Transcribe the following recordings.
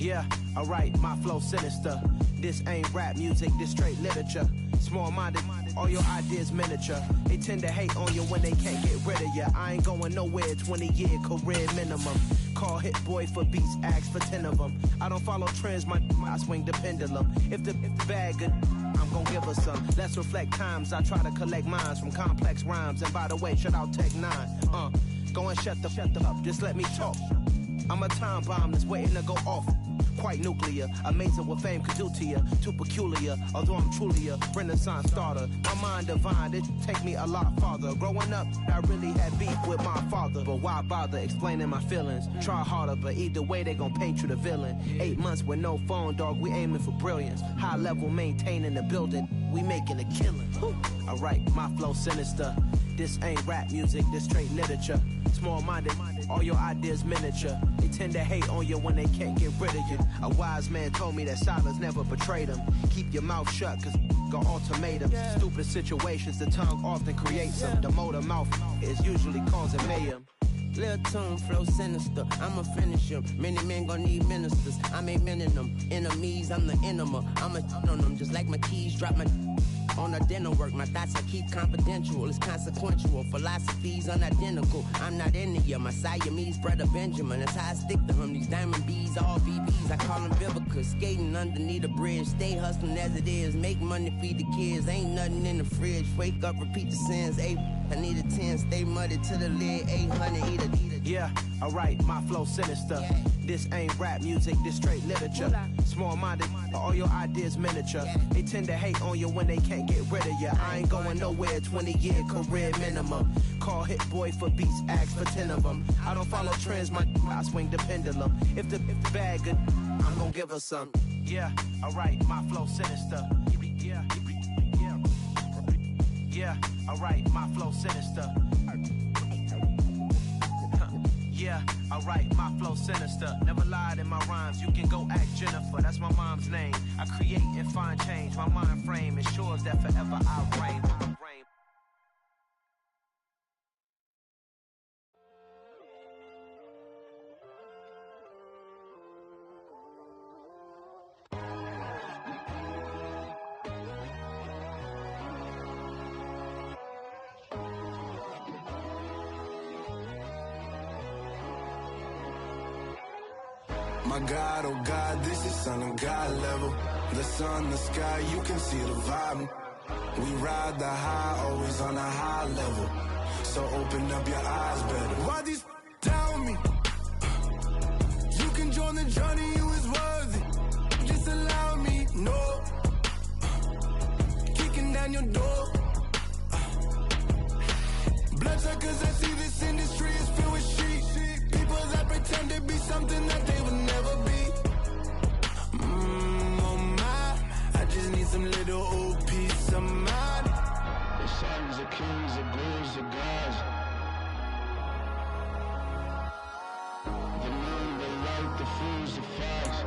Yeah, alright, my flow sinister. This ain't rap music, this straight literature. Small-minded, all your ideas miniature. They tend to hate on you when they can't get rid of you. I ain't going nowhere, 20-year career minimum. Call Hit Boy for beats, ask for 10 of them. I don't follow trends, I swing the pendulum. If the bag good, I'm gon' give her some. Let's reflect times, I try to collect minds from complex rhymes. And by the way, shout out Tech 9. Go and shut the up, just let me talk. I'm a time bomb that's waiting to go off. Quite nuclear, amazing what fame could do to you. Too peculiar, although I'm truly a renaissance starter. My mind divine, it take me a lot farther. Growing up, I really had beef with my father. But why bother explaining my feelings? Try harder, but either way they gon' paint you the villain. 8 months with no phone, dog, we aiming for brilliance. High level maintaining the building, we making a killing. Alright, my flow sinister. This ain't rap music, this straight literature. Small-minded, all your ideas miniature. They tend to hate on you when they can't get rid of you. A wise man told me that silence never betrayed him. Keep your mouth shut, cause got ultimatums. Stupid situations, the tongue often creates them. The motor mouth is usually causing mayhem. Lil' tune, flow sinister, I'ma finish him. Many men gon' need ministers, I'm aiming them. Enemies, I'm the enema. I'ma on them, just like my keys, drop my on the dinner work. My thoughts I keep confidential, it's consequential. Philosophies unidentical, I'm not into you. My Siamese brother Benjamin, that's how I stick to him. These diamond bees, all BBs, I call them Vivica. Skating underneath a bridge, stay hustling as it is. Make money, feed the kids, ain't nothing in the fridge. Wake up, repeat the sins, I need a 10, stay muddy to the lid, 800, eat it. Yeah, alright, my flow sinister. This ain't rap music, this straight literature. Small-minded, all your ideas miniature. They tend to hate on you when they can't get rid of you. I ain't going nowhere, 20-year career minimum. Call Hit Boy for beats, ask for 10 of them. I don't follow trends, I swing the pendulum. If the bag good, I'm gon' give her some. Yeah, alright, my flow sinister. Yeah, alright, my flow sinister. Yeah, alright, my flow sinister. Never lied in my rhymes, you can go ask Jennifer. That's my mom's name. I create and find change. My mind frame ensures that forever I reign. My God, oh God, this is son of God level. The sun, the sky, you can see the vibe. We ride the high, always on a high level. So open up your eyes better. Why these tell me? You can join the journey, you is worthy. Just allow me, no. Kicking down your door. Bloodsuckers, I see this industry is filled with sheep. People that pretend to be something that they would never be. Oh my, I just need some little old peace of mind. The sons of kings, the bulls, the gods. The moon, the light, the fools, the facts.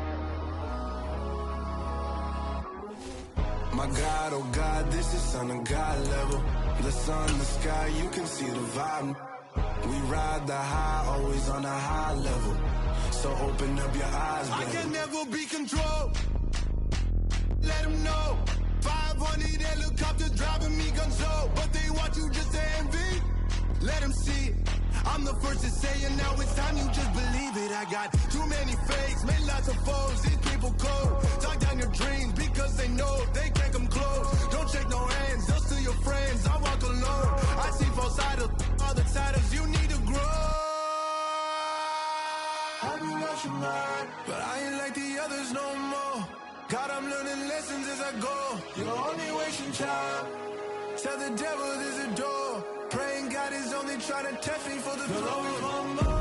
My God, oh God, this is son of God level. The sun, the sky, you can see the vibe. We ride the high, always on a high level. So open up your eyes, baby. I can never be controlled. Let them know. 500 helicopters driving me gonzo. But they want you just to envy. Let them see it. I'm the first to say it, now it's time you just believe it. I got too many fakes, made lots of foes. These people cold. Talk down your dreams because they know they can't come close. Don't shake no hands, they'll steal your friends. I walk alone. I see false idols, all the titles you need to grow. I've been watching mine, but I ain't like the others no more. God, I'm learning lessons as I go. You're only wasting time. Tell the devil there's a door. Praying God is only trying to test me for the throne. Always want more.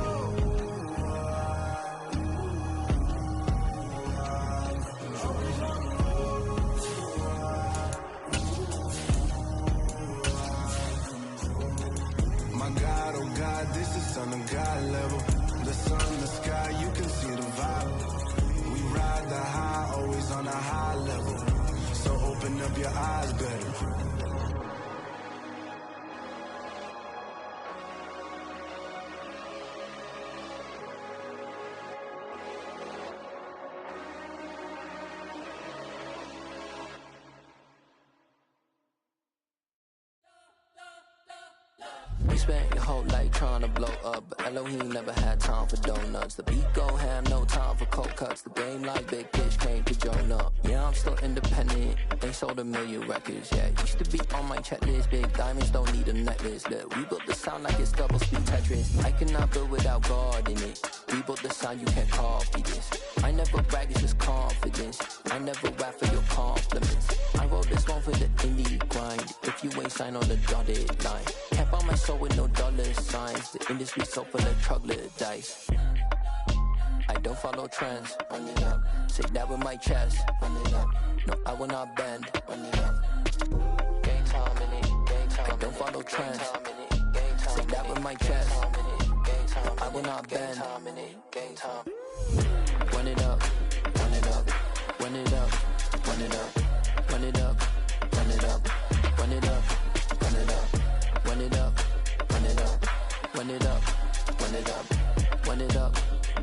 My God, oh God, this is son of God level. The sun, the sky, you can see the vibe. We ride the high, always on a high level. So open up your eyes better. You spent your whole life trying to blow up, but Elohim never had time for donuts. The beat go ham, no time for cold cuts. The game like Big Fish came to join up. Yeah, I'm still independent, ain't sold a million records yet. Used to be on my checklist, big diamonds don't need a necklace. Look, we built the sound like it's double speed Tetris. I cannot build without God in it. We built the sound, you can't copy this. I never brag, it's just confidence. I never rap for your compliments. I wrote this one for the indie grind. If you ain't signed on the dotted line, can't buy my soul with no dollar signs. The industry so full of troglodytes. I don't follow trends. Run it up. Say that with my chest. Run it up. No, I will not bend. Run it up. Game time in it. Game time. I don't follow trends. Say that with my chest. No, I will not bend. Game time. Run it up. Run it up. Run it up. Run it up. Run it up. Run it up. Run it up. Run it up. Run it up. Run it up. Run it up. Run it up. Run it up.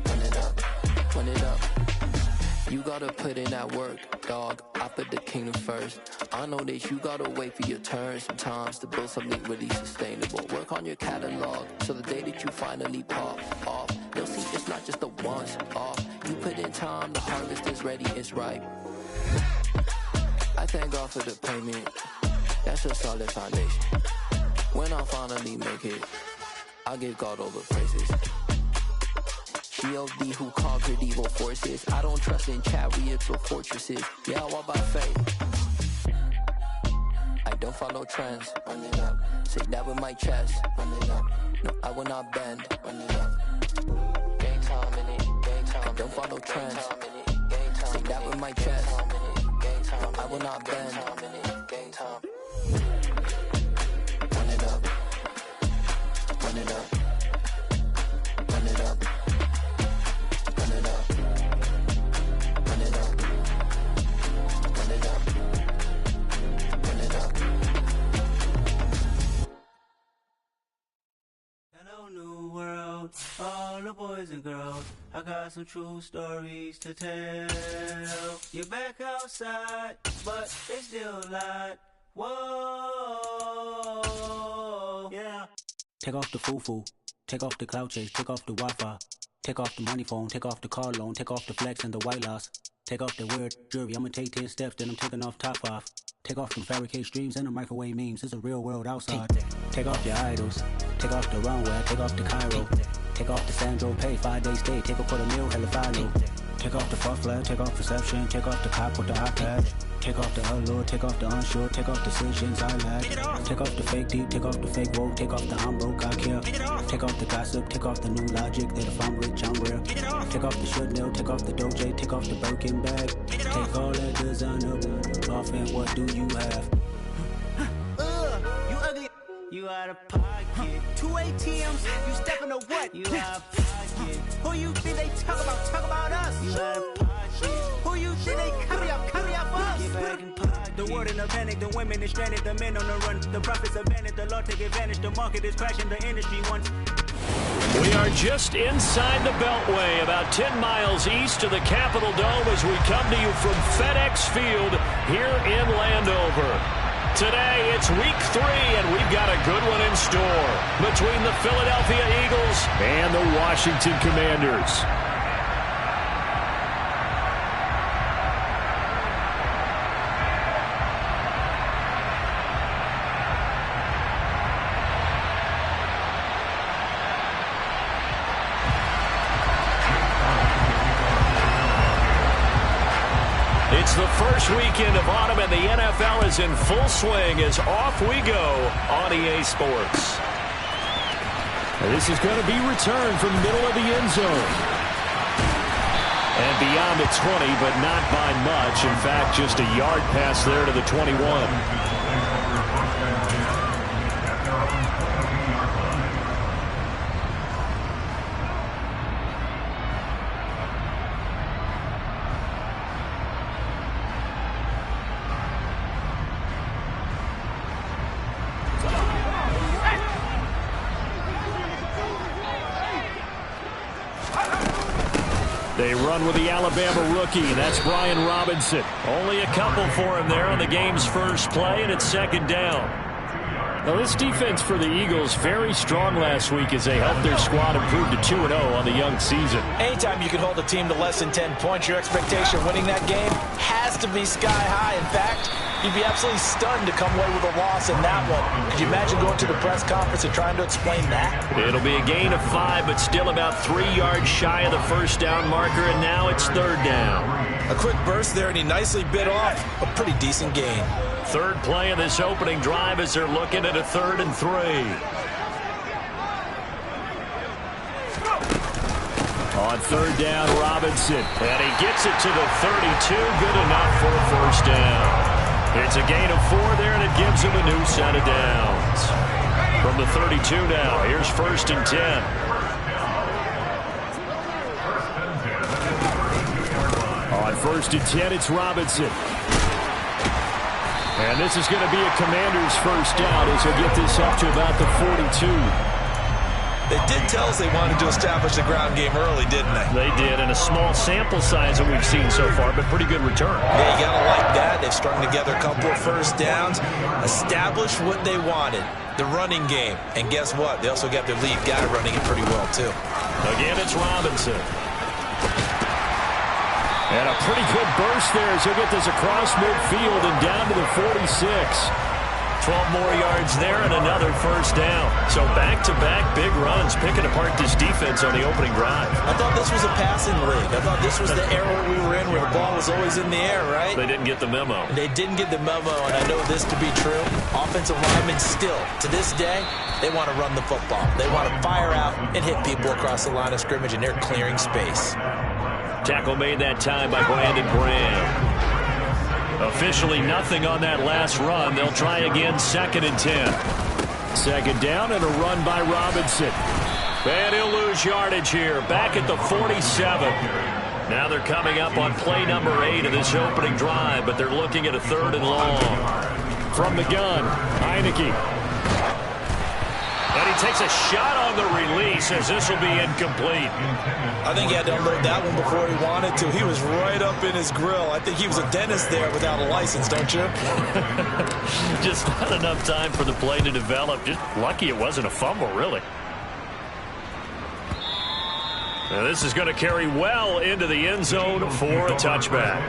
Run it up. Run it up. You gotta put in that work, dog. I put the kingdom first. I know that you gotta wait for your turn sometimes to build something really sustainable. Work on your catalog, so the day that you finally pop off, they'll see it's not just a once off. You put in time, the harvest is ready, it's ripe. I thank God for the payment. That's a solid foundation. When I finally make it, I'll give God all the praises. G.O.D. who conquered evil forces. I don't trust in chariots or fortresses. Yeah, I walk by faith. I don't follow trends. Run it up. Say that with my chest. Run it up. No, I will not bend. Run it up. Game time in it. Game time. I don't follow trends. Say that with my chest. No, I will not bend. Game time. Run it up. Run it up. Run it up. Run it up. Run it up. Run it up. Run it up. Hello, new world, all the boys and girls. I got some true stories to tell. You're back outside, but it's still light. Whoa, yeah. Take off the foo-foo, take off the cloud chase, take off the Wi-Fi, take off the money phone, take off the car loan, take off the flex and the white loss, take off the weird jewelry. I'ma take 10 steps, then I'm taking off top 5. Take off them fabricate streams and the microwave memes. It's a real world outside. Take off your idols, take off the runway, take off the Cairo, take off the Sandro Pay, 5-day stay, take a $250,000, hella final. Take off the fuck flag, take off perception, take off the cop with the iPad. Take off the allure, take off the unsure, take off decisions I lack. Take off the fake deep, take off the fake woke, take off the I'm broke, I care. Take off the gossip, take off the new logic that if I'm rich, I'm rare. Take off the should know, take off the Doge, take off the Birkin bag. Take all that designer off and what do you have? You ugly. You out of pocket. 2 ATMs, you stepping to what? You out of pocket. Who you think they talk about us? You out of pocket. Who you think they cover up for us? Get back in pocket. The world in a panic, the women is stranded, the men on the run. The profits abandoned, the law take advantage, the market is crashing, the industry wants. We are just inside the Beltway, about 10 miles east of the Capitol Dome as we come to you from FedEx Field here in Landover. Today, it's week 3, and we've got a good one in store between the Philadelphia Eagles and the Washington Commanders. It's the first weekend of autumn, and the NFL is in full swing as off we go on EA Sports. And this is going to be returned from the middle of the end zone. And beyond the 20, but not by much. In fact, just a yard pass there to the 21. They run with the Alabama rookie. That's Brian Robinson. Only a couple for him there on the game's first play, and it's second down. Well, this defense for the Eagles very strong last week as they helped their squad improve to 2-0 on the young season. Anytime you can hold a team to less than 10 points, your expectation of winning that game has to be sky high. In fact, you'd be absolutely stunned to come away with a loss in that one. Could you imagine going to the press conference and trying to explain that? It'll be a gain of 5, but still about 3 yards shy of the first down marker, and now it's 3rd down. A quick burst there, and he nicely bit off a pretty decent gain. 3rd play of this opening drive as they're looking at a 3rd and 3. On 3rd down, Robinson, and he gets it to the 32, good enough for a first down. It's a gain of 4 there, and it gives him a new set of downs. From the 32 now, here's 1st and 10. On 1st and 10, it's Robinson. And this is going to be a Commander's first down as he'll get this up to about the 42. They did tell us they wanted to establish the ground game early, didn't they? They did, and a small sample size that we've seen so far, but pretty good return. Yeah, you got to like that. They've strung together a couple of first downs, established what they wanted, the running game. And guess what? They also got their lead guy running it pretty well, too. Again, it's Robinson. And a pretty good burst there as he'll get this across midfield and down to the 46. 12 more yards there and another first down. So back-to-back big runs, picking apart this defense on the opening drive. I thought this was a passing league. I thought this was the era we were in where the ball was always in the air, right? They didn't get the memo. They didn't get the memo, and I know this to be true. Offensive linemen still, to this day, they want to run the football. They want to fire out and hit people across the line of scrimmage, and they're clearing space. Tackle made that time by Brandon Graham. Officially nothing on that last run. They'll try again, 2nd and 10. 2nd down and a run by Robinson. And he'll lose yardage here. Back at the 47. Now they're coming up on play number 8 of this opening drive, but they're looking at a 3rd and long. From the gun, Heineke. And he takes a shot on the release as this will be incomplete. I think he had to unload that one before he wanted to. He was right up in his grill. I think he was a dentist there without a license, don't you? Just not enough time for the play to develop. Just lucky it wasn't a fumble, really. Now this is going to carry well into the end zone for a touchback.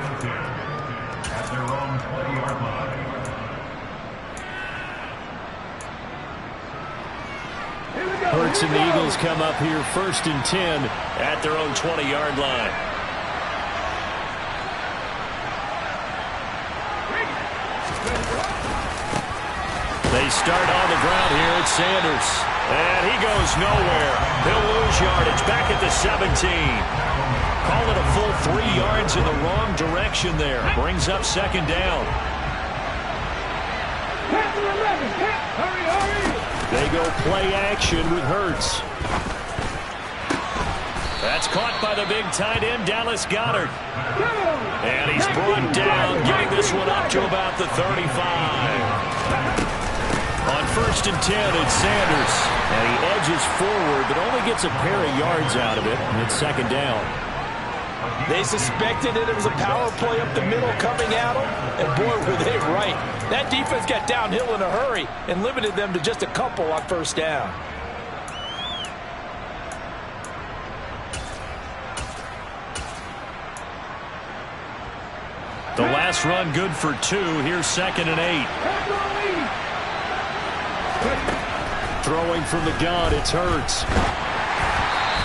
Hurts and the Eagles come up here 1st and 10 at their own 20-yard line. They start on the ground here at Sanders. And he goes nowhere. He'll lose yardage back at the 17. Call it a full 3 yards in the wrong direction there. Brings up 2nd down. Hurry, hurry! They go play action with Hurts. That's caught by the big tight end, Dallas Goedert. And he's brought down, getting this one up to about the 35. On 1st and 10, it's Sanders. And he edges forward, but only gets a pair of yards out of it. And it's 2nd down. They suspected that it was a power play up the middle coming at them, and boy, were they right. That defense got downhill in a hurry and limited them to just a couple on 1st down. The last run good for 2. Here's 2nd and 8. Throwing from the gun, it's Hurts.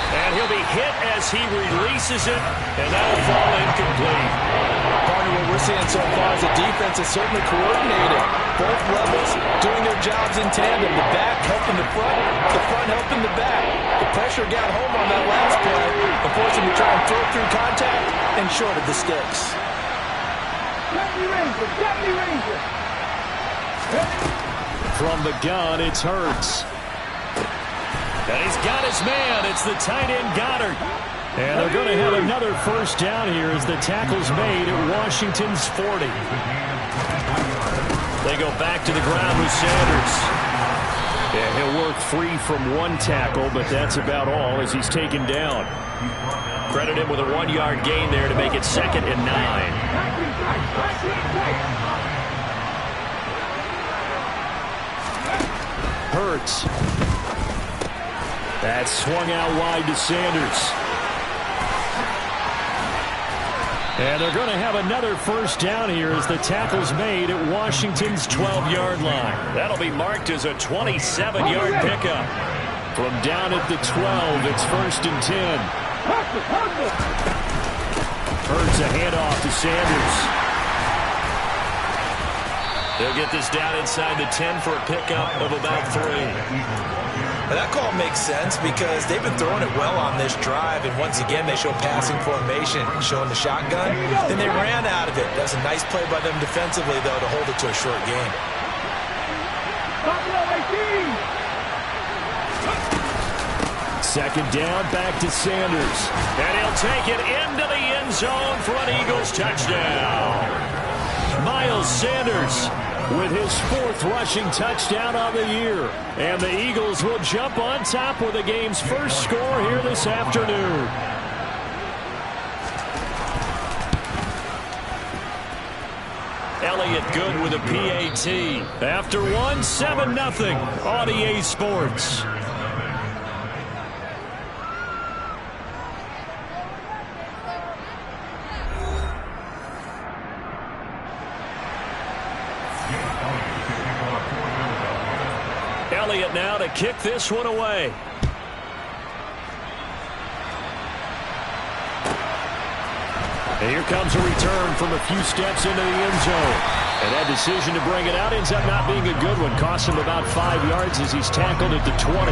And he'll be hit as he releases it, and that'll fall incomplete. Partner, what we're seeing so far is the defense is certainly coordinated. Both levels doing their jobs in tandem. The back helping the front helping the back. The pressure got home on that last play, and forced him to try and throw through contact and shorted the sticks. From the gun, it's Hurts. And he's got his man. It's the tight end, Goddard. And they're going to have another first down here as the tackle's made at Washington's 40. They go back to the ground with Sanders. And he'll work free from one tackle, but that's about all as he's taken down. Credit him with a 1-yard gain there to make it 2nd and 9. Hurts. That's swung out wide to Sanders. And they're going to have another first down here as the tackle's made at Washington's 12-yard line. That'll be marked as a 27-yard pickup. From down at the 12, it's 1st and 10. Hurts a handoff to Sanders. They'll get this down inside the 10 for a pickup of about 3. Now that call makes sense because they've been throwing it well on this drive, and once again they show passing formation, showing the shotgun. Then they ran out of it. That's a nice play by them defensively, though, to hold it to a short game. Second down, back to Sanders. And he'll take it into the end zone for an Eagles touchdown. Miles Sanders with his 4th rushing touchdown on the year. And the Eagles will jump on top with the game's first score here this afternoon. Elliott good with a PAT. After one, 7-0 on EA Sports. Elliott now to kick this one away. And here comes a return from a few steps into the end zone. And that decision to bring it out ends up not being a good one. Costs him about 5 yards as he's tackled at the 20.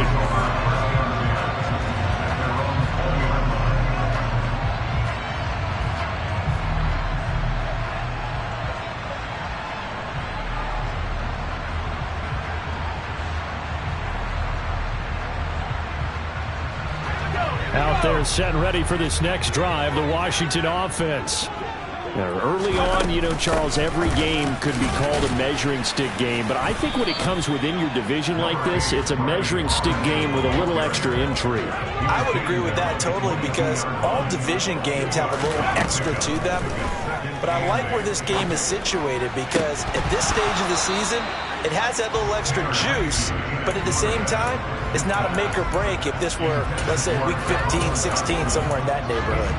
Out there set and ready for this next drive, the Washington offense. Now, early on, you know, Charles, every game could be called a measuring stick game. But I think when it comes within your division like this, it's a measuring stick game with a little extra intrigue. I would agree with that totally because all division games have a little extra to them. But I like where this game is situated because at this stage of the season, it has that little extra juice, but at the same time, it's not a make or break if this were, let's say, week 15, 16, somewhere in that neighborhood.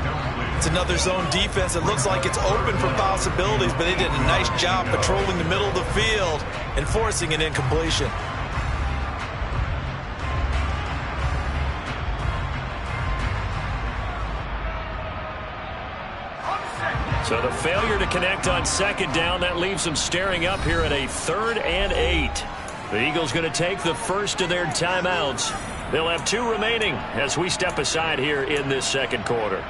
It's another zone defense. It looks like it's open for possibilities, but they did a nice job patrolling the middle of the field and forcing an incompletion. So the failure to connect on second down, that leaves them staring up here at a 3rd and 8. The Eagles going to take the first of their timeouts. They'll have 2 remaining as we step aside here in this second quarter.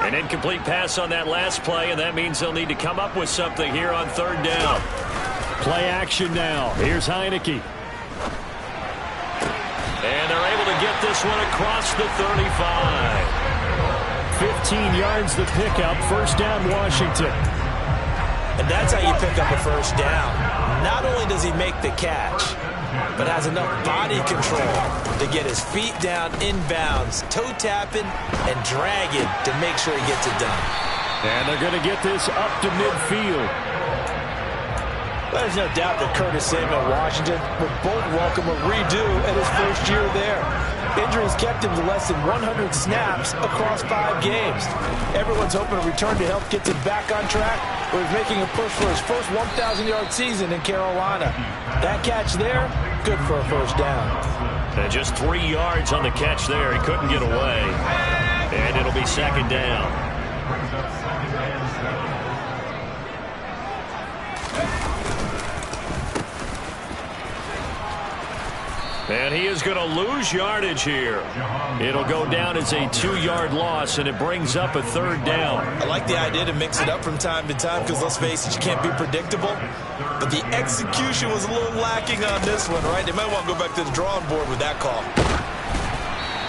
An incomplete pass on that last play, and that means they'll need to come up with something here on 3rd down. Play action now. Here's Heineke. And they're able to get this one across the 35. 15 yards the pickup. First down, Washington. And that's how you pick up a first down. Not only does he make the catch, but has enough body control to get his feet down inbounds, toe tapping and dragging to make sure he gets it done. And they're going to get this up to midfield. There's no doubt that Curtis Samuel Washington would both welcome a redo at his first year there. Injuries kept him to less than 100 snaps across 5 games. Everyone's hoping a return to health gets him back on track, where he's making a push for his first 1,000-yard season in Carolina. That catch there, good for a first down. And just 3 yards on the catch there. He couldn't get away. And it'll be second down. And he is going to lose yardage here. It'll go down as a 2-yard loss, and it brings up a 3rd down. I like the idea to mix it up from time to time because, let's face it, you can't be predictable. But the execution was a little lacking on this one, right? They might want to go back to the drawing board with that call.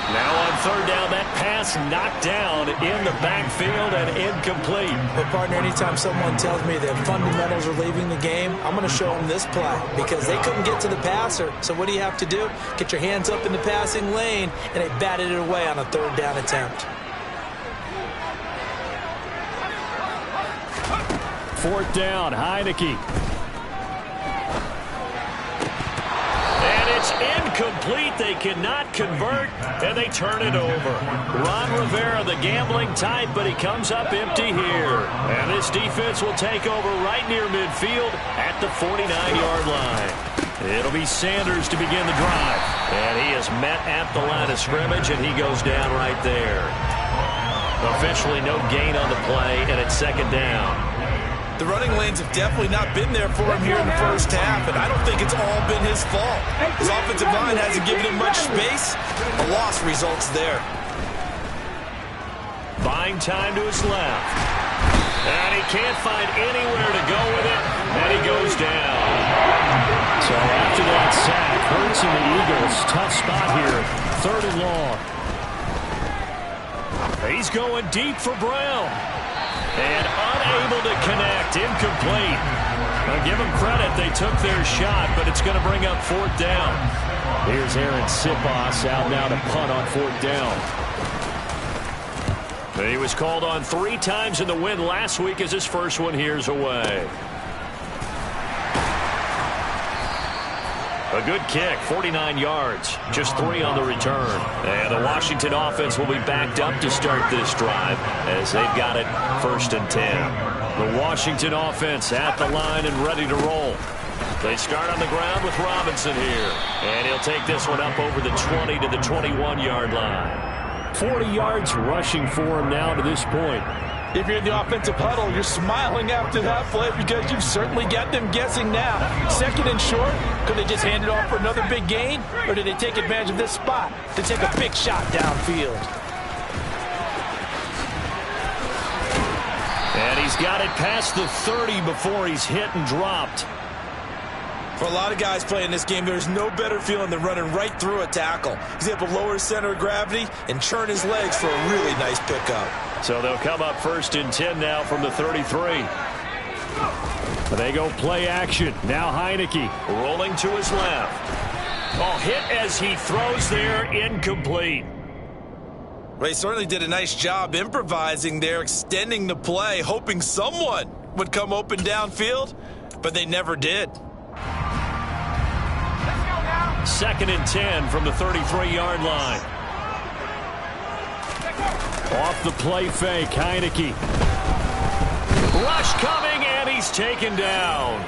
Now on 3rd down, that pass knocked down in the backfield and incomplete. But, partner, anytime someone tells me that fundamentals are leaving the game, I'm going to show them this play because they couldn't get to the passer. So what do you have to do? Get your hands up in the passing lane, and they batted it away on a 3rd down attempt. 4th down, Heineke. And it's incomplete. They cannot convert, and they turn it over. Ron Rivera, the gambling type, but he comes up empty here. And this defense will take over right near midfield at the 49-yard line. It'll be Sanders to begin the drive. And he is met at the line of scrimmage, and he goes down right there. Officially no gain on the play, and it's 2nd down. The running lanes have definitely not been there for him here in the first half, and I don't think it's all been his fault. His offensive line hasn't given him much space. A loss results there. Buying time to his left. And he can't find anywhere to go with it, and he goes down. So after that sack, Hurts and the Eagles, tough spot here, 3rd and long. He's going deep for Brown. And unable to connect, incomplete. Now give them credit, they took their shot, but it's going to bring up 4th down. Here's Aaron Siposs out now to punt on 4th down. He was called on 3 times in the win last week as his first one here's away. A good kick, 49 yards, just 3 on the return. And the Washington offense will be backed up to start this drive as they've got it 1st and 10. The Washington offense at the line and ready to roll. They start on the ground with Robinson here. And he'll take this one up over the 20 to the 21-yard line. 40 yards rushing for him now to this point. If you're in the offensive huddle, you're smiling after that play because you've certainly got them guessing now. 2nd and short, could they just hand it off for another big gain? Or did they take advantage of this spot to take a big shot downfield? And he's got it past the 30 before he's hit and dropped. For a lot of guys playing this game, there's no better feeling than running right through a tackle. He's able to lower his center of gravity and churn his legs for a really nice pickup. So they'll come up 1st and 10 now from the 33. They go play action. Now Heineke rolling to his left. Oh, hit as he throws there, incomplete. Well, he certainly did a nice job improvising there, extending the play, hoping someone would come open downfield, but they never did. 2nd and 10 from the 33-yard line. Off the play fake, Heineke. Rush coming, and he's taken down.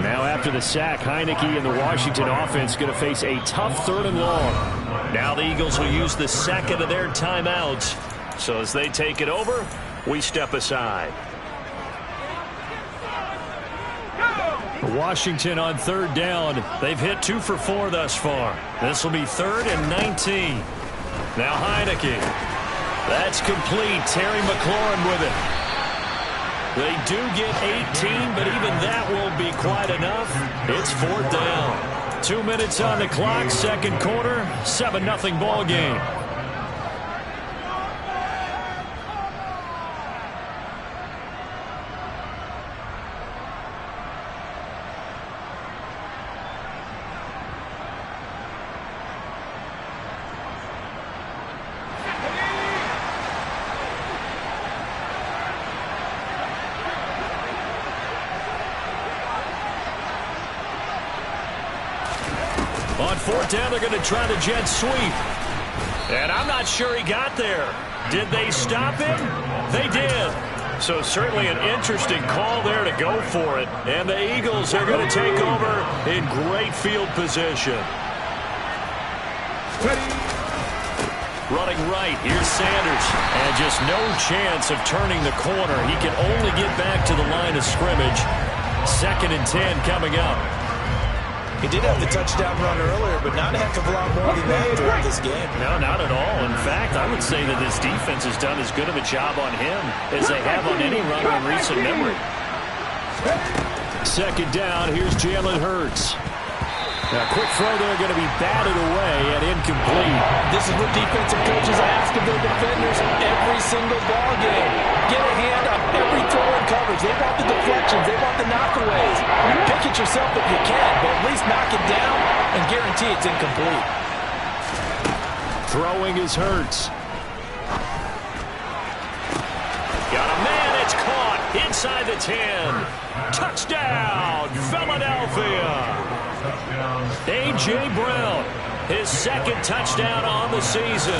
Now after the sack, Heineke and the Washington offense going to face a tough 3rd and long. Now the Eagles will use the 2nd of their timeouts. So as they take it over, we step aside. Washington on 3rd down. They've hit 2 for 4 thus far. This will be 3rd and 19. Now Heineke. That's complete. Terry McLaurin with it. They do get 18, but even that won't be quite enough. It's 4th down. 2 minutes on the clock, 2nd quarter, 7-0 ball game. On 4th down, they're going to try the jet sweep. And I'm not sure he got there. Did they stop him? They did. So certainly an interesting call there to go for it. And the Eagles are going to take over in great field position. Running right, here's Sanders. And just no chance of turning the corner. He can only get back to the line of scrimmage. 2nd and 10 coming up. He did have the touchdown run earlier, but not a heck of a lot more than that throughout this game. No, not at all. In fact, I would say that this defense has done as good of a job on him as they have on any runner in recent memory. 2nd down, here's Jalen Hurts. Now, quick throw there, going to be batted away and incomplete. This is what defensive coaches ask of their defenders every single ball game. Get a hand on every throw in coverage. They want the deflections. They want the knockaways. Pick it yourself if you can, but at least knock it down and guarantee it's incomplete. Throwing is Hurts. Got a man, it's caught. inside the 10. Touchdown, Philadelphia. A.J. Brown, his second touchdown on the season.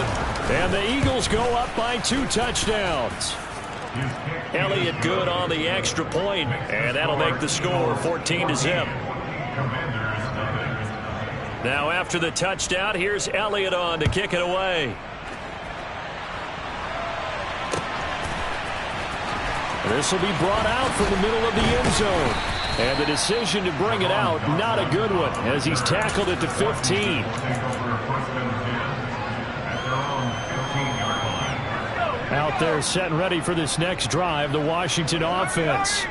And the Eagles go up by 2 touchdowns. Elliott good on the extra point, and that'll make the score 14-0. Now after the touchdown, here's Elliott on to kick it away. This will be brought out from the middle of the end zone. And the decision to bring it out, not a good one, as he's tackled it to 15. Out there set and ready for this next drive, the Washington offense.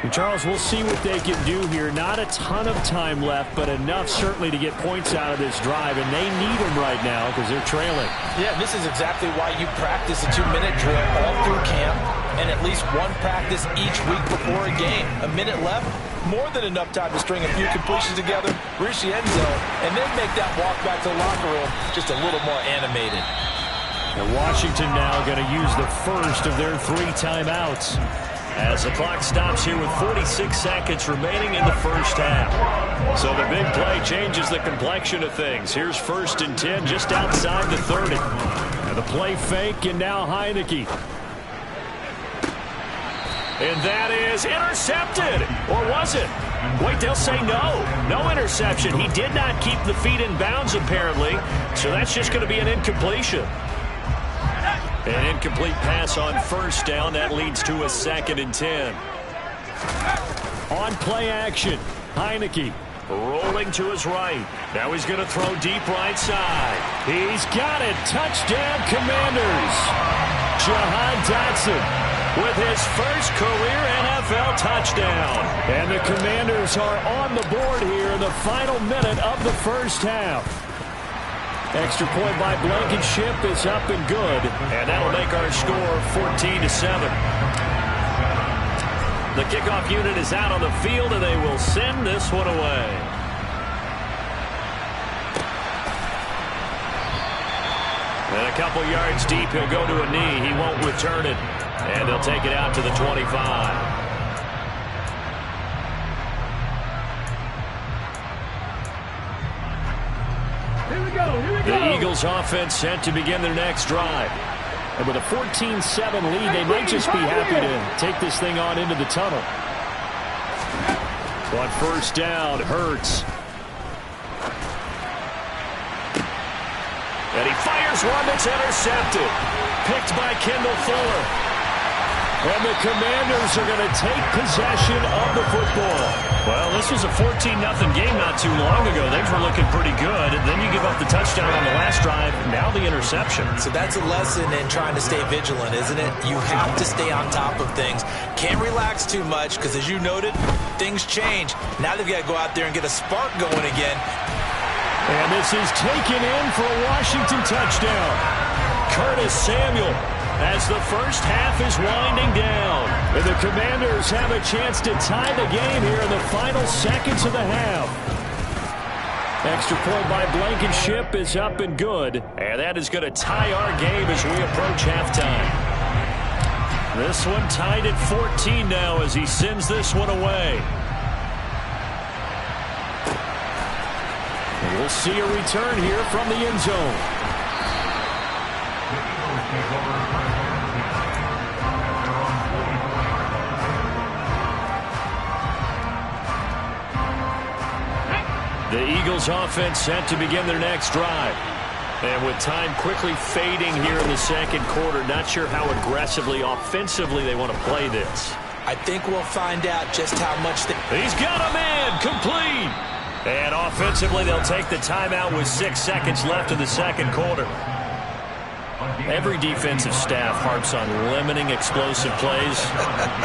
And Charles, we'll see what they can do here. Not a ton of time left, but enough certainly to get points out of this drive, and they need them right now because they're trailing. Yeah, this is exactly why you practice a 2-minute drill all through camp and at least one practice each week before a game. A minute left, more than enough time to string a few completions together, reach the end zone, and then make that walk back to the locker room just a little more animated. And Washington now going to use the first of their 3 timeouts as the clock stops here with 46 seconds remaining in the first half. So the big play changes the complexion of things. Here's 1st and 10 just outside the 30. And the play fake, and now Heineke. And that is intercepted. Or was it? Wait, they'll say no. No interception. He did not keep the feet in bounds, apparently. So that's just going to be an incompletion. An incomplete pass on 1st down. That leads to a 2nd and 10. On play action, Heineke rolling to his right. Now he's going to throw deep right side. He's got it. Touchdown, Commanders. Jahan Dotson with his first career NFL touchdown. And the Commanders are on the board here in the final minute of the first half. Extra point by Blankenship is up and good, and that'll make our score 14-7. The kickoff unit is out on the field, and they will send this one away. And a couple yards deep, he'll go to a knee. He won't return it, and they'll take it out to the 25. The Eagles offense set to begin their next drive. And with a 14-7 lead, they might just be happy to take this thing on into the tunnel. On 1st down, Hurts. And he fires one that's intercepted. Picked by Kendall Fuller. And the Commanders are going to take possession of the football. Well, this was a 14-0 game not too long ago. They were looking pretty good. And then you give up the touchdown on the last drive. Now the interception. So that's a lesson in trying to stay vigilant, isn't it? You have to stay on top of things. Can't relax too much because, as you noted, things change. Now they've got to go out there and get a spark going again. And this is taken in for a Washington touchdown. Curtis Samuel, as the first half is winding down. And the Commanders have a chance to tie the game here in the final seconds of the half. Extra point by Blankenship is up and good. And that is going to tie our game as we approach halftime. This one tied at 14 now as he sends this one away. And we'll see a return here from the end zone. The Eagles offense set to begin their next drive. And with time quickly fading here in the second quarter, not sure how aggressively, offensively they want to play this. I think we'll find out just how much they... He's got a man, complete. And offensively, they'll take the timeout with 6 seconds left in the second quarter. Every defensive staff harps on limiting explosive plays.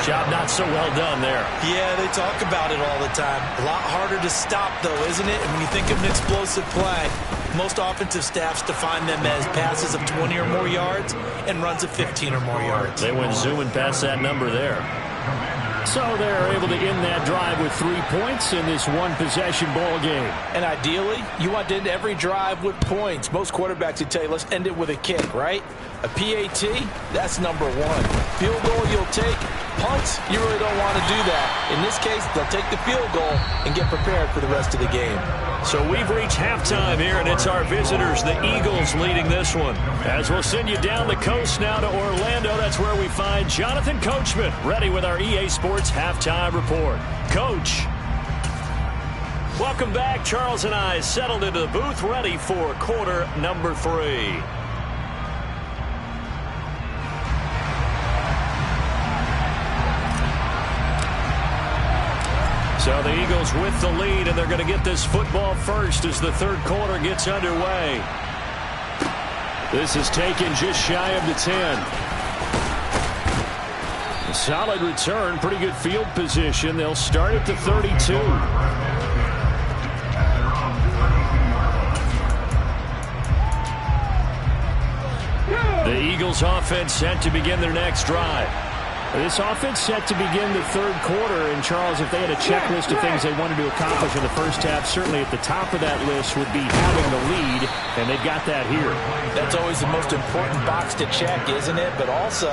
Job not so well done there. Yeah, they talk about it all the time. A lot harder to stop, though, isn't it? And when you think of an explosive play, most offensive staffs define them as passes of 20 or more yards and runs of 15 or more yards. They went zooming past that number there. So they're able to end that drive with 3 points in this one-possession ball game. And ideally, you want to end every drive with points. Most quarterbacks would tell you, let's end it with a kick, right? A PAT, that's number 1. Field goal you'll take, Punts, you really don't want to do that. In this case, they'll take the field goal and get prepared for the rest of the game. So we've reached halftime here, and it's our visitors, the Eagles, leading this one. As we'll send you down the coast now to Orlando, that's where we find Jonathan Coachman, ready with our EA Sports Halftime Report. Coach. Welcome back. Charles and I settled into the booth, ready for quarter number 3. So the Eagles with the lead, and they're going to get this football first as the third quarter gets underway. This is taken just shy of the 10. A solid return, pretty good field position. They'll start at the 32. The Eagles offense set to begin their next drive. This offense set to begin the third quarter, and Charles, if they had a checklist of things they wanted to accomplish in the first half, certainly at the top of that list would be having the lead, and they've got that here. That's always the most important box to check, isn't it? But also,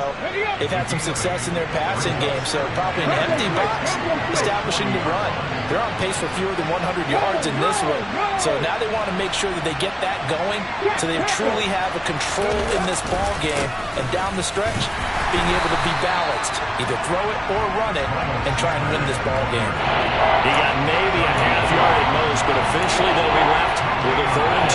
they've had some success in their passing game, so probably an empty box establishing the run. They're on pace for fewer than 100 yards in this one, so now they want to make sure that they get that going so they truly have a control in this ball game, and down the stretch, being able to be balanced. Either throw it or run it and try and win this ball game. He got maybe a half yard at most, but officially they'll be left with a 3rd and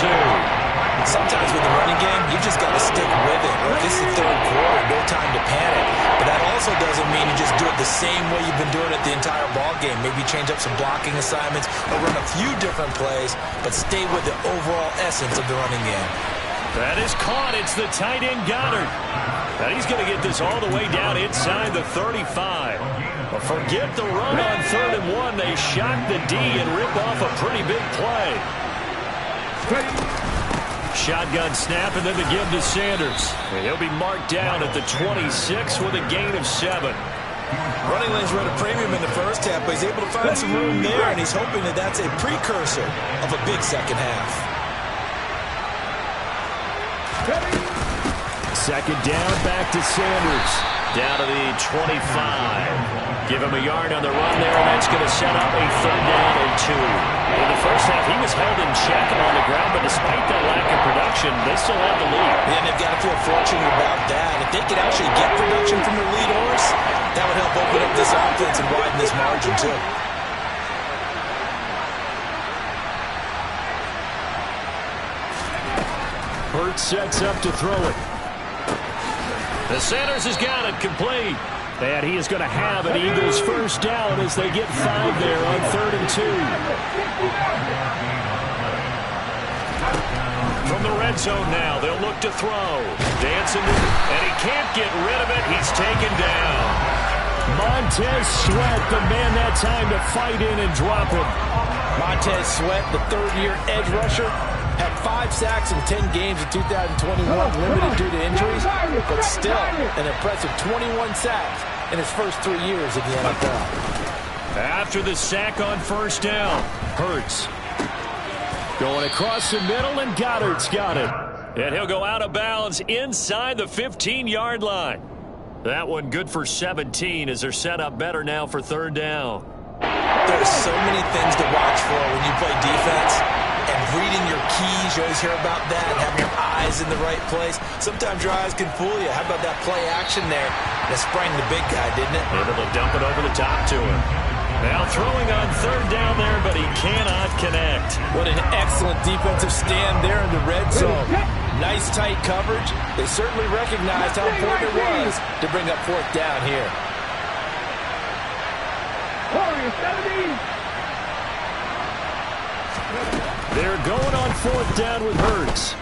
2. Sometimes with the running game, you just got to stick with it. Look, this is the third quarter, no time to panic. But that also doesn't mean you just do it the same way you've been doing it the entire ball game. Maybe change up some blocking assignments or run a few different plays, but stay with the overall essence of the running game. That is caught. It's the tight end Goddard. And he's going to get this all the way down inside the 35. But forget the run on 3rd and 1. They shock the D and rip off a pretty big play. Shotgun snap and then the give to Sanders. And he'll be marked down at the 26 with a gain of 7. Running lanes were at a premium in the first half, but he's able to find some room there, and he's hoping that that's a precursor of a big second half. Second down, back to Sanders. Down to the 25. Give him a yard on the run there, and that's going to set up a 3rd down and 2. In the first half, he was held in check and on the ground, but despite that lack of production, they still have the lead. Yeah, and they've got to feel fortunate about that. If they could actually get production from their lead horse, that would help open up this offense and widen this margin, too. Hurts sets up to throw it. The Sanders has got it complete. And he is going to have an Eagles first down as they get 5 there on 3rd and 2. From the red zone now, they'll look to throw. Dancing, and he can't get rid of it. He's taken down. Montez Sweat, the man that time to fight in and drop him. Montez Sweat, the third-year edge rusher, had 5 sacks in 10 games in 2021, limited due to injuries, but still an impressive 21 sacks in his first 3 years in the NFL. After the sack on first down, Hurts going across the middle, and Goddard's got it. And he'll go out of bounds inside the 15-yard line. That one good for 17 as they're set up better now for 3rd down. There's so many things to watch for when you play defense. And reading your keys, you always hear about that, and having your eyes in the right place. Sometimes your eyes can fool you. How about that play action there? That sprang the big guy, didn't it? Able to dump it over the top to him. Now throwing on 3rd down there, but he cannot connect. What an excellent defensive stand there in the red zone. Nice tight coverage. They certainly recognized how important it was to bring up 4th down here. They're going on 4th down with Hurts.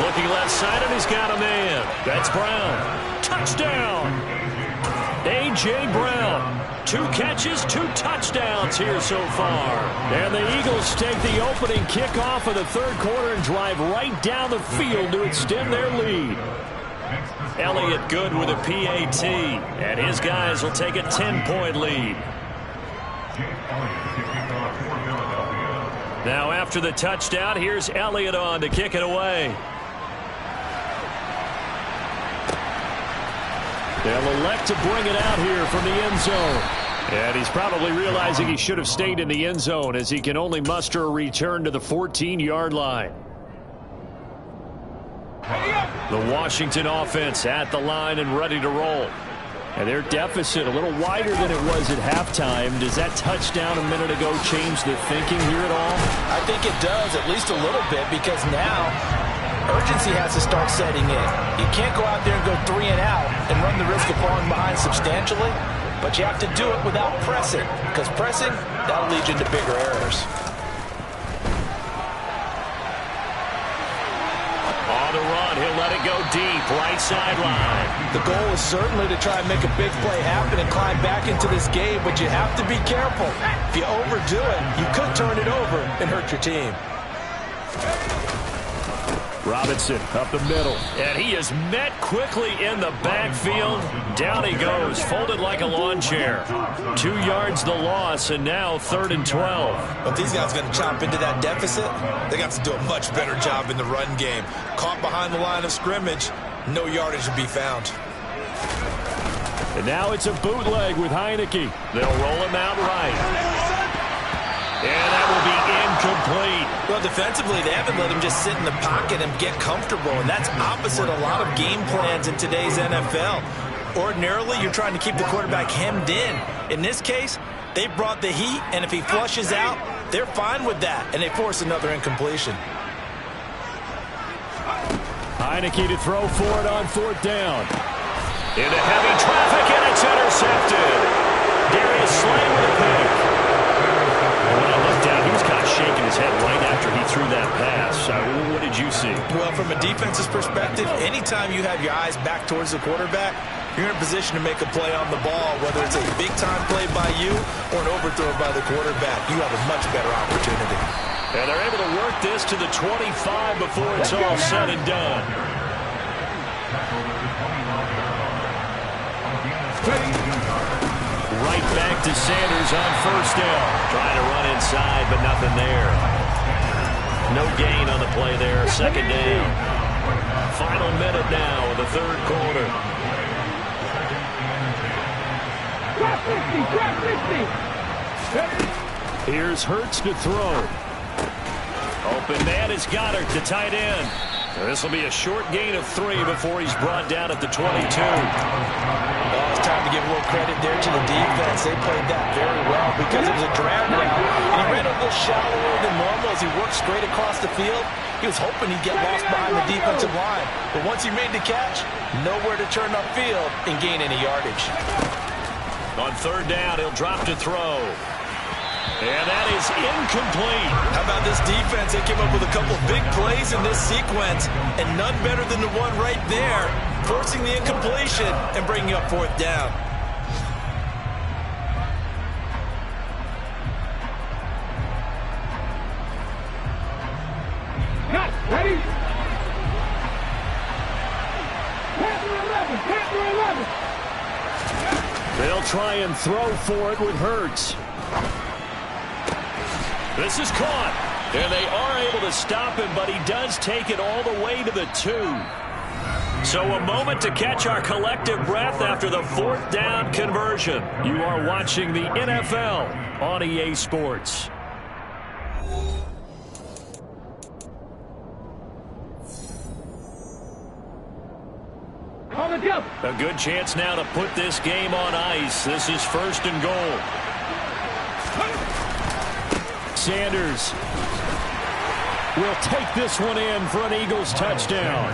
Looking left side, and he's got a man. That's Brown. Touchdown! A.J. Brown. 2 catches, 2 touchdowns here so far. And the Eagles take the opening kickoff of the third quarter and drive right down the field to extend their lead. Elliott good with a PAT, and his guys will take a 10-point lead. Now after the touchdown, here's Elliott on to kick it away. They'll elect to bring it out here from the end zone. And he's probably realizing he should have stayed in the end zone as he can only muster a return to the 14-yard line. The Washington offense at the line and ready to roll. And their deficit a little wider than it was at halftime. Does that touchdown a minute ago change the thinking here at all? I think it does, at least a little bit, because now urgency has to start setting in. You can't go out there and go 3 and out and run the risk of falling behind substantially, but you have to do it without pressing, because pressing, that'll lead you into bigger errors. On the run, he'll let it go deep, right sideline. The goal is certainly to try and make a big play happen and climb back into this game, but you have to be careful. If you overdo it, you could turn it over and hurt your team. Robinson up the middle, and he is met quickly in the backfield. Down he goes, folded like a lawn chair. 2 yards the loss, and now 3rd and 12. But these guys are going to chop into that deficit. They got to do a much better job in the run game. Caught behind the line of scrimmage, no yardage to be found. And now it's a bootleg with Heineke. They'll roll him out right. And that will be incomplete. Well, defensively, they haven't let him just sit in the pocket and get comfortable, and that's opposite a lot of game plans in today's NFL. Ordinarily, you're trying to keep the quarterback hemmed in. In this case, they brought the heat, and if he flushes out, they're fine with that, and they force another incompletion. Heineke to throw for it on 4th down. Into heavy traffic, and it's intercepted. Darius Slay with a pick. When I looked down, he was kind of shaking his head right after he threw that pass. What did you see? Well, from a defense's perspective, anytime you have your eyes back towards the quarterback, you're in a position to make a play on the ball, whether it's a big-time play by you or an overthrow by the quarterback. You have a much better opportunity. And they're able to work this to the 25 before it's all said and done. Right back to Sanders on 1st down. Trying to run inside, but nothing there. No gain on the play there. 2nd down. Final minute now of the 3rd quarter. Here's Hurts to throw. Open man is Goddard, the tight end. This will be a short gain of 3 before he's brought down at the 22. Well, it's time to give a little credit there to the defense. They played that very well because it was a drag route. And he ran a little shallower than normal as he worked straight across the field. He was hoping he'd get lost behind the defensive line. But once he made the catch, nowhere to turn upfield and gain any yardage. On 3rd down, he'll drop to throw. And that is incomplete. How about this defense? They came up with a couple big plays in this sequence, and none better than the one right there, forcing the incompletion and bringing up 4th down. Cut, ready? Panther 11. They'll try and throw for it with Hurts. This is caught, and they are able to stop him, but he does take it all the way to the 2. So a moment to catch our collective breath after the 4th down conversion. You are watching the NFL on EA Sports. A good chance now to put this game on ice. This is 1st and goal. Sanders will take this one in for an Eagles touchdown.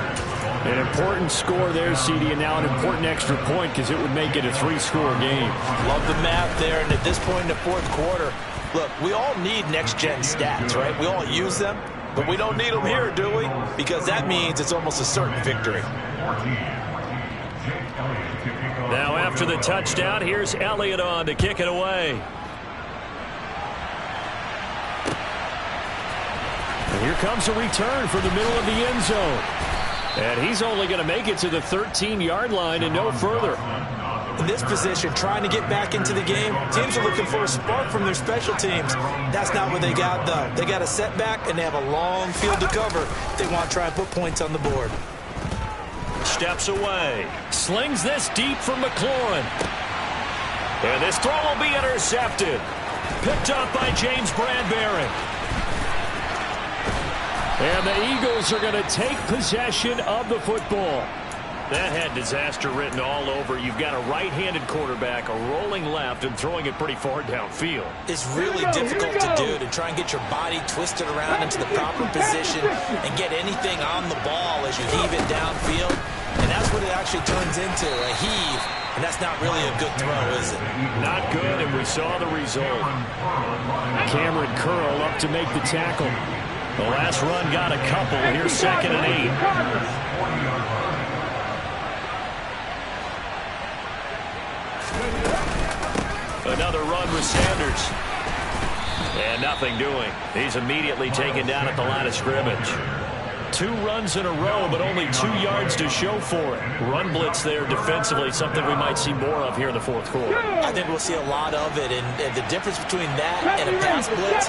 An important score there, CD, and now an important extra point because it would make it a 3-score game. Love the math there, and at this point in the 4th quarter, look, we all need next-gen stats, right? We all use them, but we don't need them here, do we? Because that means it's almost a certain victory. Now after the touchdown, here's Elliott on to kick it away. And here comes a return from the middle of the end zone. And he's only going to make it to the 13-yard line and no further. In this position, trying to get back into the game, teams are looking for a spark from their special teams. That's not what they got, though. They got a setback, and they have a long field to cover if they want to try and put points on the board. Steps away. slings this deep from McLaurin. And this throw will be intercepted. Picked up by James Bradbury. And the Eagles are going to take possession of the football. That had disaster written all over. You've got a right-handed quarterback, a rolling left, and throwing it pretty far downfield. It's really difficult to do, to try and get your body twisted around into the proper position and get anything on the ball as you heave it downfield. And that's what it actually turns into, a heave. And that's not really a good throw, is it? Not good, and we saw the result. Cameron Curl up to make the tackle. The last run got a couple. Here's 2nd and 8. Another run with Sanders. And nothing doing. He's immediately taken down at the line of scrimmage. 2 runs in a row, but only 2 yards to show for it. Run blitz there defensively, something we might see more of here in the 4th quarter. I think we'll see a lot of it, and the difference between that and a pass blitz,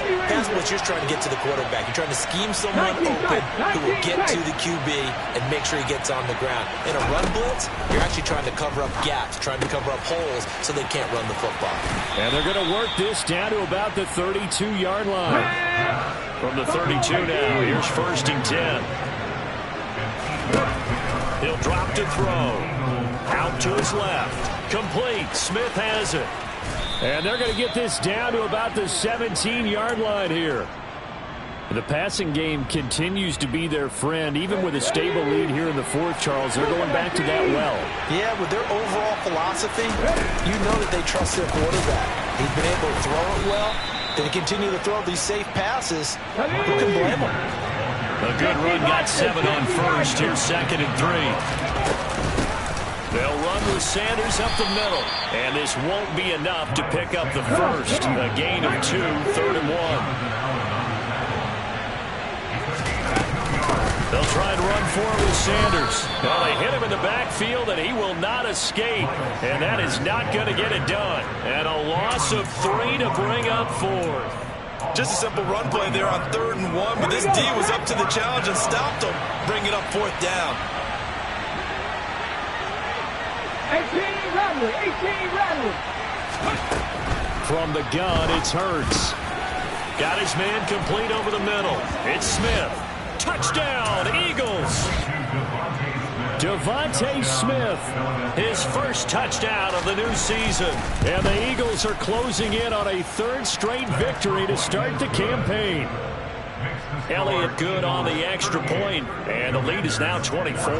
you're trying to get to the quarterback. You're trying to scheme someone open who will get to the QB and make sure he gets on the ground. In a run blitz, you're actually trying to cover up gaps, trying to cover up holes so they can't run the football. And they're going to work this down to about the 32-yard line. From the 32 now, here's 1st and 10. He'll drop to throw. Out to his left. Complete. Smith has it. And they're going to get this down to about the 17-yard line here. The passing game continues to be their friend, even with a stable lead here in the 4th, Charles. They're going back to that well. Yeah, with their overall philosophy, you know that they trust their quarterback. He's been able to throw it well. They continue to throw these safe passes. Who can blame them? A good run got 7 on 1st. Here's 2nd and 3. They'll run with Sanders up the middle. And this won't be enough to pick up the first. A gain of 2, 3rd and 1. They'll try and run for it with Sanders. Well, they hit him in the backfield, and he will not escape. And that is not going to get it done. And a loss of 3 to bring up 4th. Just a simple run play there on 3rd and 1, but this D was up to the challenge and stopped him, bringing up 4th down. 18 Rattler, 18 Rattler. From the gun, it's Hurts. Got his man complete over the middle. It's Smith. Touchdown, Eagles. Devontae Smith, his first touchdown of the new season. And the Eagles are closing in on a 3rd straight victory to start the campaign. Elliott good on the extra point, and the lead is now 24.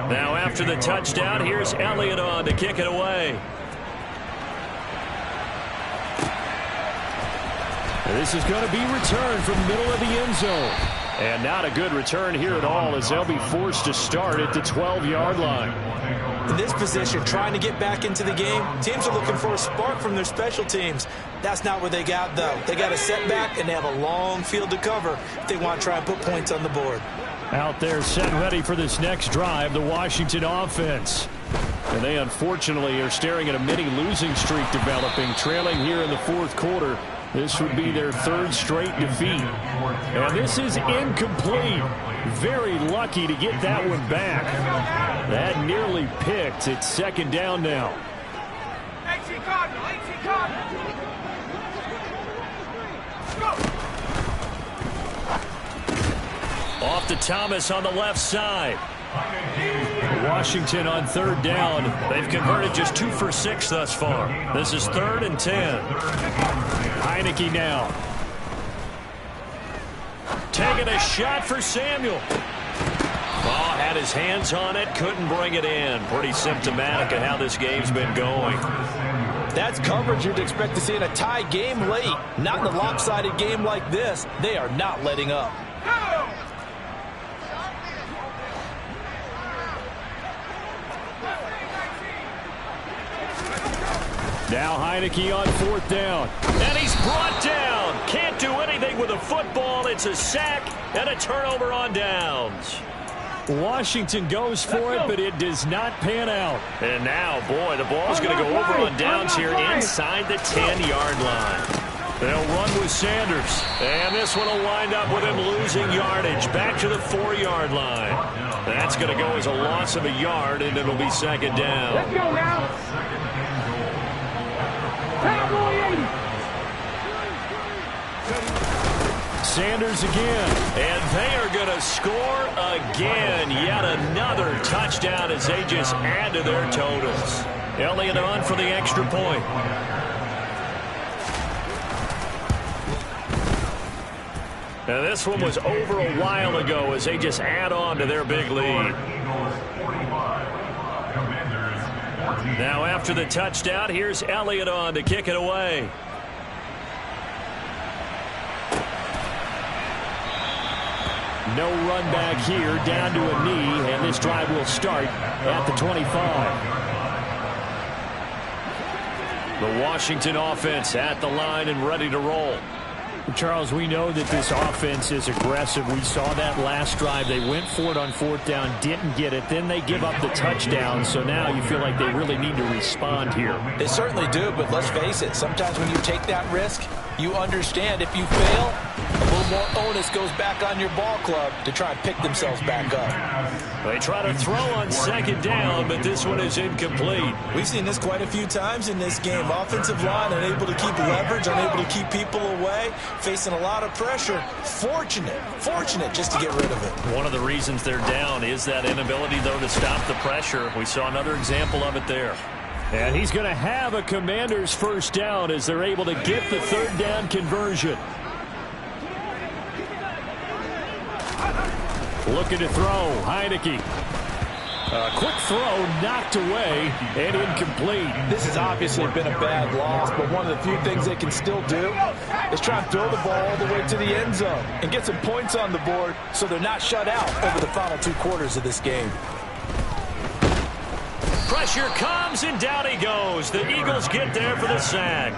Now after the touchdown, here's Elliott on to kick it away. This is going to be returned from the middle of the end zone. And not a good return here at all, as they'll be forced to start at the 12-yard line. In this position, trying to get back into the game, teams are looking for a spark from their special teams. That's not what they got, though. They got a setback, and they have a long field to cover if they want to try and put points on the board. Out there set ready for this next drive, the Washington offense. And they unfortunately are staring at a mini losing streak developing, trailing here in the 4th quarter. This would be their 3rd straight defeat. And this is incomplete. Very lucky to get that one back. That nearly picked. It's 2nd down now. Off to Thomas on the left side. Washington on 3rd down. They've converted just 2 for 6 thus far. This is 3rd and 10. Heineke now. Taking a shot for Samuel. Oh, had his hands on it, couldn't bring it in. Pretty symptomatic of how this game's been going. That's coverage you'd expect to see in a tie game late. Not in a lopsided game like this. They are not letting up. Now Heineke on 4th down. And he's brought down. Can't do anything with a football. It's a sack and a turnover on downs. Washington goes for it, but it does not pan out. And now, boy, the ball's going to go over on downs here inside the 10-yard line. They'll run with Sanders. And this one will wind up with him losing yardage. Back to the 4-yard line. That's going to go as a loss of a yard, and it'll be second down. Let's go now. Cowboy 80. Sanders again, and they are going to score again. Yet another touchdown as they just add to their totals. Elliott on for the extra point. Now this one was over a while ago as they just add on to their big lead. Now after the touchdown, here's Elliott on to kick it away. No run back here, down to a knee, and this drive will start at the 25. The Washington offense at the line and ready to roll. Charles, we know that this offense is aggressive. We saw that last drive. They went for it on 4th down, didn't get it. Then they give up the touchdown, so now you feel like they really need to respond here. They certainly do, but let's face it. Sometimes when you take that risk, you understand if you fail, a little more onus goes back on your ball club to try and pick themselves back up. They try to throw on 2nd down, but this one is incomplete. We've seen this quite a few times in this game. Offensive line unable to keep leverage, unable to keep people away, facing a lot of pressure. Fortunate just to get rid of it. One of the reasons they're down is that inability, though, to stop the pressure. We saw another example of it there. And he's going to have a Commanders 1st down as they're able to get the 3rd down conversion. Looking to throw, Heineke. A quick throw knocked away and incomplete. This has obviously been a bad loss, but one of the few things they can still do is try and throw the ball all the way to the end zone and get some points on the board so they're not shut out over the final 2 quarters of this game. Pressure comes, and down he goes. The Eagles get there for the sack.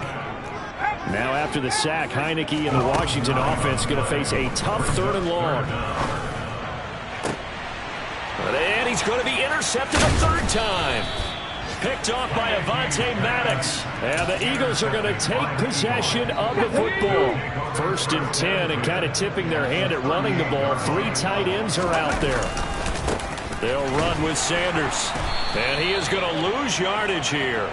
Now after the sack, Heineke and the Washington offense going to face a tough 3rd and long. And he's going to be intercepted a 3rd time. Picked off by Avonte Maddox. And the Eagles are going to take possession of the football. 1st and 10, and kind of tipping their hand at running the ball. 3 tight ends are out there. They'll run with Sanders. And he is going to lose yardage here.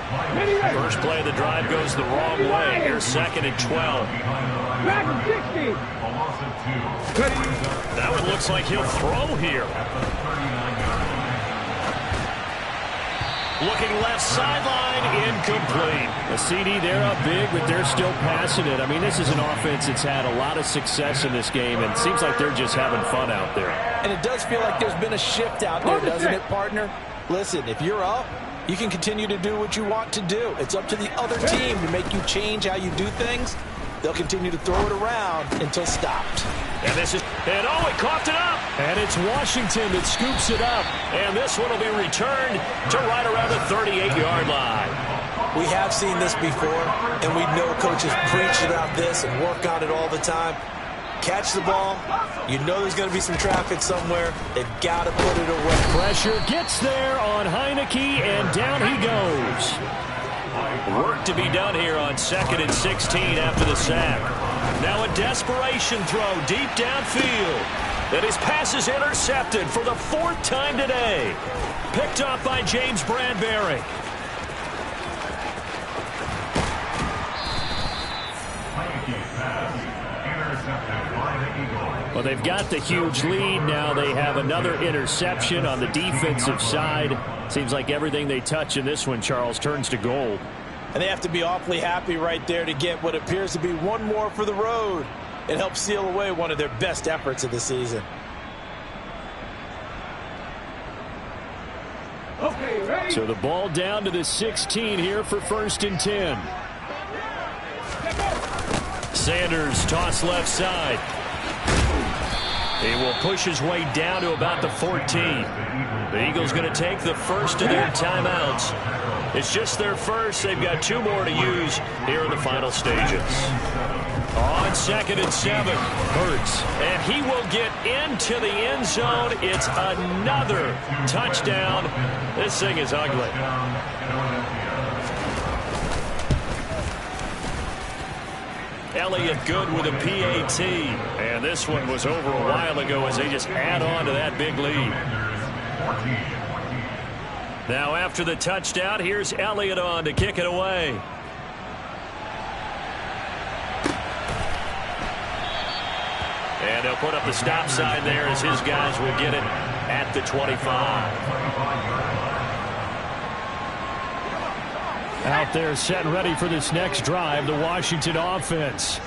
First play of the drive goes the wrong way. Here's 2nd and 12. That one looks like he'll throw here. Looking left sideline, incomplete. The CD, they're up big, but they're still passing it. I mean, this is an offense that's had a lot of success in this game, and it seems like they're just having fun out there. And it does feel like there's been a shift out there, doesn't it, partner? Listen, if you're up, you can continue to do what you want to do. It's up to the other team to make you change how you do things. They'll continue to throw it around until stopped. And this is, and oh, he coughed it up. And it's Washington that scoops it up. And this one will be returned to right around the 38-yard line. We have seen this before, and we know coaches preach about this and work on it all the time. Catch the ball. You know there's going to be some traffic somewhere. They've got to put it away. Pressure gets there on Heineke, and down he goes. Work to be done here on 2nd and 16 after the sack. Now a desperation throw deep downfield. And his pass is intercepted for the 4th time today. Picked off by James Bradbury. Well, they've got the huge lead. Now they have another interception on the defensive side. Seems like everything they touch in this one, Charles, turns to gold. And they have to be awfully happy right there to get what appears to be one more for the road. It helps seal away one of their best efforts of the season. Okay, ready? So the ball down to the 16 here for 1st and 10. Sanders toss left side. He will push his way down to about the 14. The Eagles going to take the first of their timeouts. It's just their first. They've got 2 more to use here in the final stages. On 2nd and 7, Hurts. And he will get into the end zone. It's another touchdown. This thing is ugly. Elliott good with a PAT. And this one was over a while ago as they just add on to that big lead. Now after the touchdown, here's Elliott on to kick it away. And they'll put up the stop sign there as his guys will get it at the 25. Out there set and ready for this next drive, the Washington offense.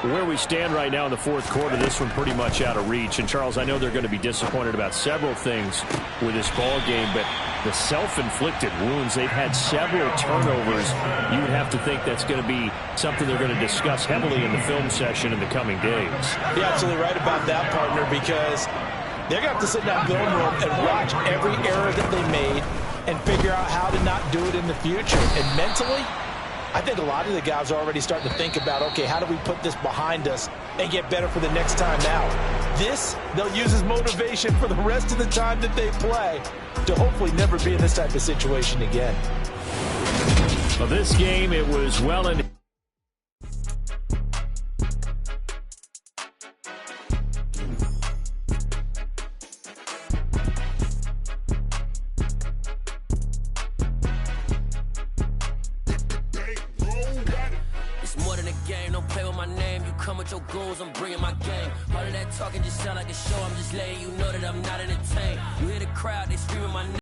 Where we stand right now in the fourth quarter, this one pretty much out of reach. And, Charles, I know they're going to be disappointed about several things with this ball game, but the self-inflicted wounds, they've had several turnovers. You would have to think that's going to be something they're going to discuss heavily in the film session in the coming days. You're absolutely right about that, partner, because they're going to have to sit in that film room and watch every error that they made and figure out how to not do it in the future. And mentally, I think a lot of the guys are already starting to think about, okay, how do we put this behind us and get better for the next time out? This, they'll use as motivation for the rest of the time that they play to hopefully never be in this type of situation again. Well, this game, it was well in. Your goals, I'm bringing my game. All of that talking just sound like a show. I'm just letting you know that I'm not entertained. You hear the crowd, they screaming my name.